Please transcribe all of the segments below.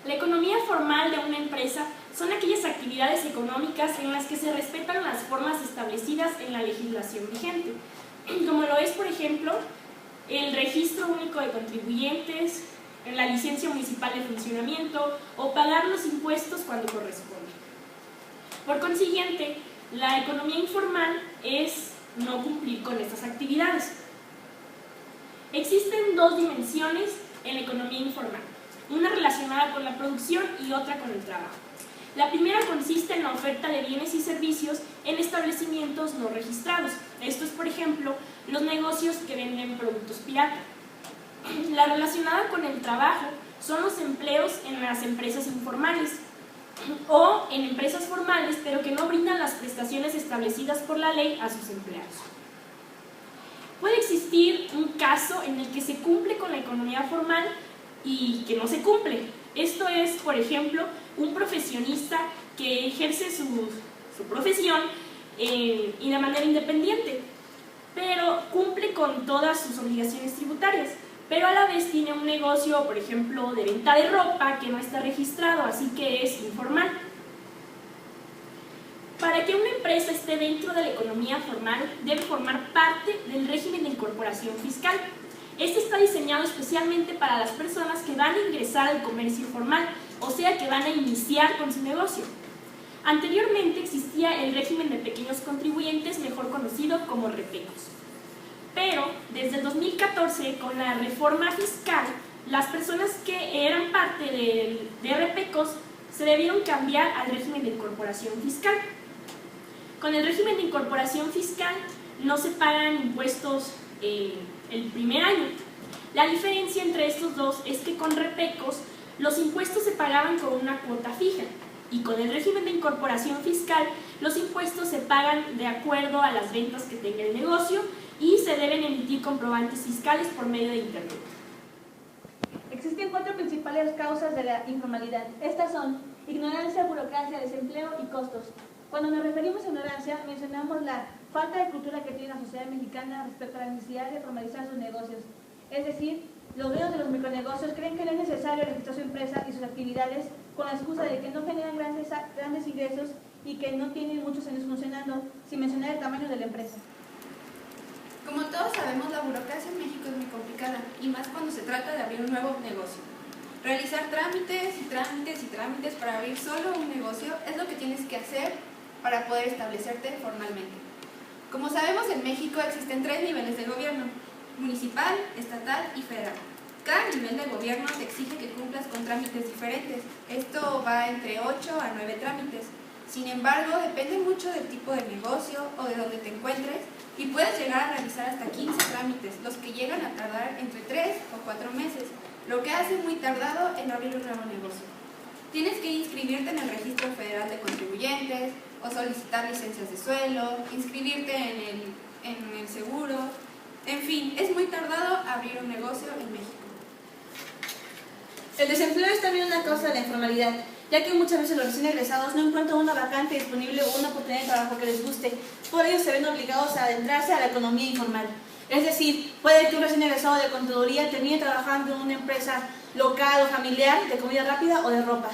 La economía formal de una empresa son aquellas actividades económicas en las que se respetan las formas establecidas en la legislación vigente, como lo es, por ejemplo, el registro único de contribuyentes, la licencia municipal de funcionamiento o pagar los impuestos cuando corresponde. Por consiguiente, la economía informal es no cumplir con estas actividades. Existen dos dimensiones en la economía informal, una relacionada con la producción y otra con el trabajo. La primera consiste en la oferta de bienes y servicios en establecimientos no registrados. Esto es, por ejemplo, los negocios que venden productos pirata. La relacionada con el trabajo son los empleos en las empresas informales o en empresas formales, pero que no brindan las prestaciones establecidas por la ley a sus empleados. Puede existir un caso en el que se cumple con la economía formal y que no se cumple. Esto es, por ejemplo, un profesionista que ejerce su profesión y de manera independiente, pero cumple con todas sus obligaciones tributarias, pero a la vez tiene un negocio, por ejemplo, de venta de ropa que no está registrado, así que es informal. Para que una empresa esté dentro de la economía formal, debe formar parte del régimen de incorporación fiscal. Este está diseñado especialmente para las personas que van a ingresar al comercio informal, o sea, que van a iniciar con su negocio. Anteriormente existía el régimen de pequeños contribuyentes, mejor conocido como repecos. Pero desde el 2014, con la reforma fiscal, las personas que eran parte de repecos se debieron cambiar al régimen de incorporación fiscal. Con el régimen de incorporación fiscal no se pagan impuestos el primer año. La diferencia entre estos dos es que con repecos los impuestos se pagaban con una cuota fija y con el régimen de incorporación fiscal los impuestos se pagan de acuerdo a las ventas que tenga el negocio y se deben emitir comprobantes fiscales por medio de Internet. Existen 4 principales causas de la informalidad. Estas son ignorancia, burocracia, desempleo y costos. Cuando nos referimos a ignorancia, mencionamos la falta de cultura que tiene la sociedad mexicana respecto a la necesidad de formalizar sus negocios. Es decir, los dueños de los micronegocios creen que no es necesario registrar su empresa y sus actividades con la excusa de que no generan grandes ingresos y que no tienen muchos años funcionando, sin mencionar el tamaño de la empresa. Como todos sabemos, la burocracia en México es muy complicada, y más cuando se trata de abrir un nuevo negocio. Realizar trámites y trámites y trámites para abrir solo un negocio es lo que tienes que hacer para poder establecerte formalmente. Como sabemos, en México existen 3 niveles de gobierno: municipal, estatal y federal. Cada nivel de gobierno te exige que cumplas con trámites diferentes. Esto va entre 8 a 9 trámites. Sin embargo, depende mucho del tipo de negocio o de donde te encuentres, y puedes llegar a realizar hasta 15 trámites, los que llegan a tardar entre 3 o 4 meses, lo que hace muy tardado en abrir un nuevo negocio. Tienes que inscribirte en el Registro Federal de Contribuyentes, o solicitar licencias de suelo, inscribirte en el seguro. En fin, es muy tardado abrir un negocio en México. El desempleo es también una causa de la informalidad, ya que muchas veces los recién egresados no encuentran una vacante disponible o una oportunidad de trabajo que les guste. Por ello se ven obligados a adentrarse a la economía informal. Es decir, puede que un recién egresado de contaduría termine trabajando en una empresa local o familiar de comida rápida o de ropa.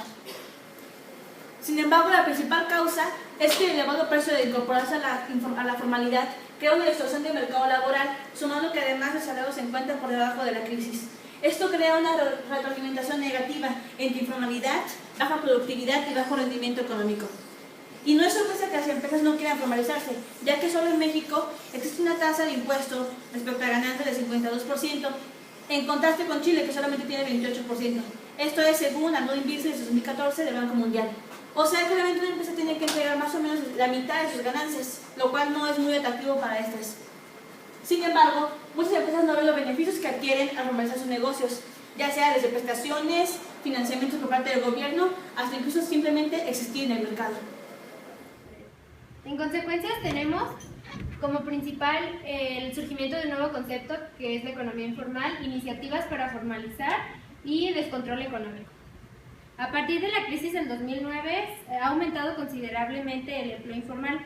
Sin embargo, la principal causa es que el elevado precio de incorporarse a la formalidad crea una distorsión del mercado laboral, sumando que además los salarios se encuentran por debajo de la crisis. Esto crea una retroalimentación negativa entre informalidad, baja productividad y bajo rendimiento económico. Y no es sorpresa que las empresas no quieran formalizarse, ya que solo en México existe una tasa de impuesto respecto a ganancias del 52%, en contraste con Chile, que solamente tiene 28%. Esto es según el Doing Business de 2014 del Banco Mundial. O sea que realmente una empresa tiene que entregar más o menos la mitad de sus ganancias, lo cual no es muy atractivo para estas. Sin embargo, muchas empresas no ven los beneficios que adquieren al formalizar sus negocios, ya sea desde prestaciones, financiamientos por parte del gobierno, hasta incluso simplemente existir en el mercado. En consecuencia, tenemos como principal el surgimiento de un nuevo concepto que es la economía informal, iniciativas para formalizar y el descontrol económico. A partir de la crisis del 2009 ha aumentado considerablemente el empleo informal.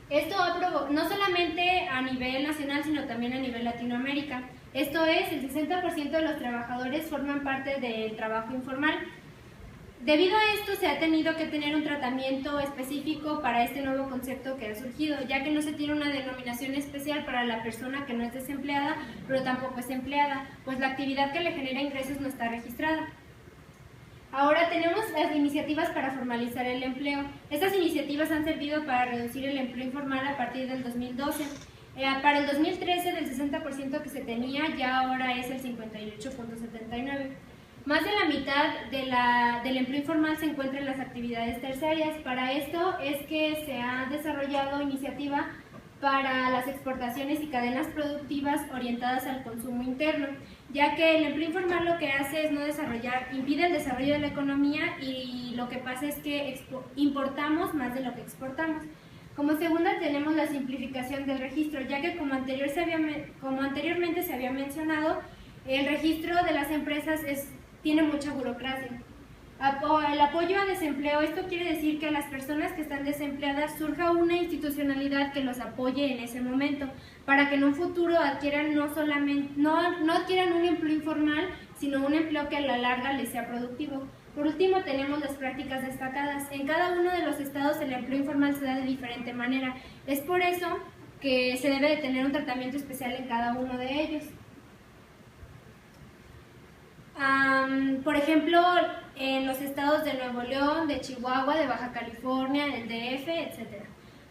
Esto no solamente a nivel nacional, sino también a nivel Latinoamérica. Esto es, el 60% de los trabajadores forman parte del trabajo informal Debido a esto se ha tenido que tener un tratamiento específico para este nuevo concepto que ha surgido, ya que no se tiene una denominación especial para la persona que no es desempleada, pero tampoco es empleada, pues la actividad que le genera ingresos no está registrada. Ahora tenemos las iniciativas para formalizar el empleo. Estas iniciativas han servido para reducir el empleo informal a partir del 2012. Para el 2013 del 60% que se tenía, ya ahora es el 58.79%. Más de la mitad del empleo informal se encuentra en las actividades terciarias. Para esto es que se ha desarrollado iniciativa para las exportaciones y cadenas productivas orientadas al consumo interno, ya que el empleo informal lo que hace es impide el desarrollo de la economía y lo que pasa es que importamos más de lo que exportamos. Como segunda tenemos la simplificación del registro, ya que como anteriormente se había mencionado, el registro de las empresas tiene mucha burocracia. El apoyo a desempleo, esto quiere decir que a las personas que están desempleadas surja una institucionalidad que los apoye en ese momento, para que en un futuro adquieran no adquieran un empleo informal, sino un empleo que a la larga les sea productivo. Por último, tenemos las prácticas destacadas. En cada uno de los estados el empleo informal se da de diferente manera. Es por eso que se debe de tener un tratamiento especial en cada uno de ellos. Por ejemplo, en los estados de Nuevo León, de Chihuahua, de Baja California, del DF, etc.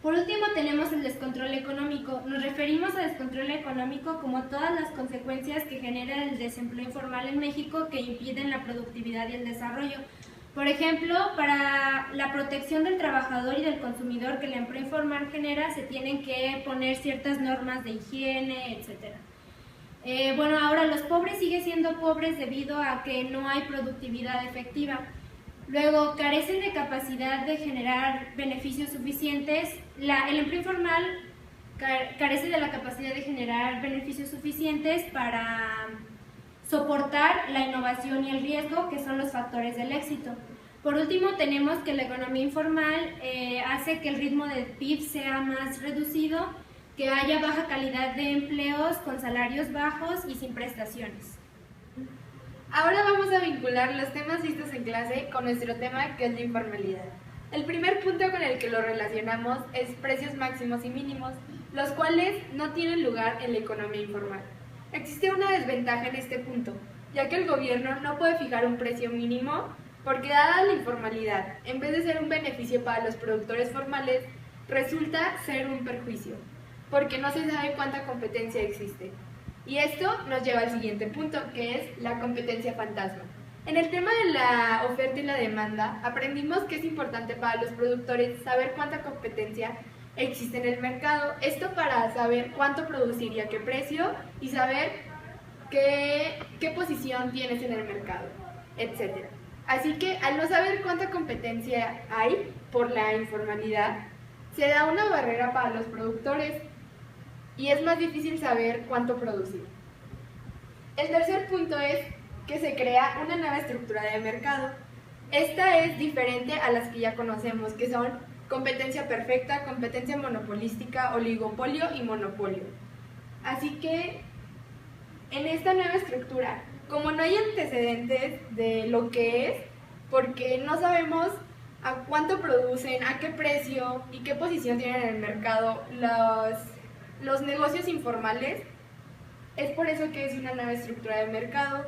Por último, tenemos el descontrol económico. Nos referimos a descontrol económico como todas las consecuencias que genera el desempleo informal en México que impiden la productividad y el desarrollo. Por ejemplo, para la protección del trabajador y del consumidor que el empleo informal genera, se tienen que poner ciertas normas de higiene, etc. Ahora los pobres siguen siendo pobres debido a que no hay productividad efectiva. Luego, carecen de capacidad de generar beneficios suficientes. El empleo informal carece de la capacidad de generar beneficios suficientes para soportar la innovación y el riesgo, que son los factores del éxito. Por último, tenemos que la economía informal hace que el ritmo del PIB sea más reducido, que haya baja calidad de empleos con salarios bajos y sin prestaciones. Ahora vamos a vincular los temas vistos en clase con nuestro tema, que es la informalidad. El primer punto con el que lo relacionamos es precios máximos y mínimos, los cuales no tienen lugar en la economía informal. Existe una desventaja en este punto, ya que el gobierno no puede fijar un precio mínimo porque, dada la informalidad, en vez de ser un beneficio para los productores formales, resulta ser un perjuicio, porque no se sabe cuánta competencia existe. Y esto nos lleva al siguiente punto, que es la competencia fantasma. En el tema de la oferta y la demanda, aprendimos que es importante para los productores saber cuánta competencia existe en el mercado. Esto para saber cuánto producir y a qué precio, y saber qué posición tienes en el mercado, etc. Así que al no saber cuánta competencia hay por la informalidad, se da una barrera para los productores y es más difícil saber cuánto producir. El tercer punto es que se crea una nueva estructura de mercado. Esta es diferente a las que ya conocemos, que son competencia perfecta, competencia monopolística, oligopolio y monopolio. Así que en esta nueva estructura, como no hay antecedentes de lo que es, porque no sabemos a cuánto producen, a qué precio y qué posición tienen en el mercado los negocios informales, es por eso que es una nueva estructura de mercado.